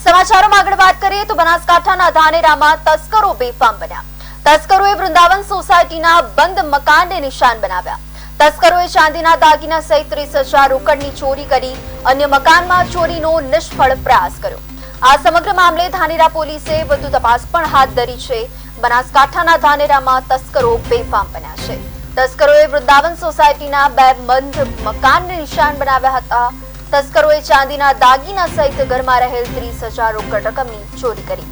સમાચારોમાં આગળ વાત કરીએ તો બનાસકાંઠાના ધાનેરામાં તસ્કરો બેફામ બન્યા। તસ્કરોએ વૃંદાવન સોસાયટીના બંધ મકાનને નિશાન બનાવ્યા। તસ્કરોએ ચાંદીના દાગીના સહિત 30,000 રોકડની ચોરી કરી અન્ય મકાનમાં ચોરીનો નિષ્ફળ પ્રયાસ કર્યો। આ સમગ્ર મામલે ધાનેરા પોલીસે વધુ તપાસ પણ હાથ ધરી છે। બનાસકાંઠાના ધાનેરામાં તસ્કરો બેફામ બન્યા છે। તસ્કરોએ વૃંદાવન સોસાયટીના બે બંધ મકાનને નિશાન બનાવ્યા હતા। તસ્કરોએ ચાંદીના દાગીના સહિત ઘરમાં રહેલ 30,000 રોકડ રકમની ચોરી કરી,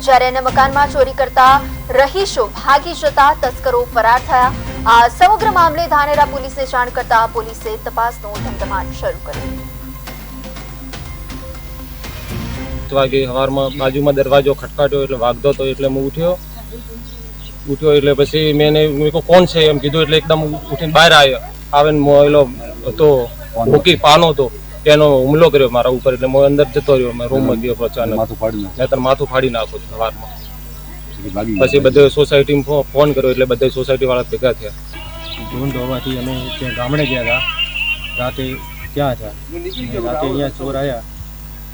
જ્યારે અન્ય મકાનમાં ચોરી કરતા રહીશો ભાગી જતા તસ્કરો ફરાર થયા। આ સમગ્ર મામલે ધાનેરા પોલીસે જાણ કરતા પોલીસે તપાસનો ધમધમાટ શરૂ કર્યો। વાગે સવારમાં બાજુમાં દરવાજો ખટખાટ્યો એટલે વાગતો હતો એટલે હું ઉઠ્યો એટલે પછી મેં કોણ છે એમ કીધું એટલે એકદમ ઉઠીને બહાર આવીને મોયલો હતો મૂકી પાનો હતો એનો હુમલો કર્યો મારા ઉપર એટલે હું અંદર જતો રહ્યો। મેં રૂમમાં ગયો અચાનક માથું ફાડી નાખો સવારમાં। પછી બધે સોસાયટીમાં ફોન કર્યો એટલે બધા સોસાયટી વાળા ભેગા થયા। ઢૂંઢ હોવાથી અમે ત્યાં ગામડે ગયા હતા, રાતે ત્યાં હતા। રાતે અહીંયા ચોર આવ્યા,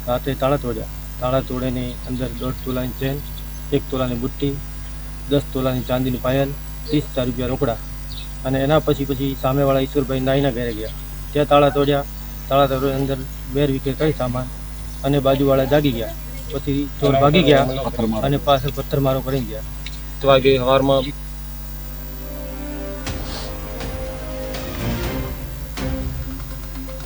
રાતે તાળા તોડ્યા। તાળા તોડીને અંદર 1.5 તોલાની ચેન, 1 તોલાની બુટ્ટી, 10 તોલાની ચાંદીની પાયલ, 30,000 રૂપિયા રોકડા અને એના પછી સામેવાળા ઈશ્વરભાઈ નાઈના ઘરે ગયા, ત્યાં તાળા તોડ્યા। તાળા તોડી અંદર 2 વિકેટ કઈ સામાન અને બાજુવાળા જાગી ગયા। પછી ચોર ભાગી ગયા અને પાછળ પથ્થરમારો કરી ગયા। વાગે સવારમાં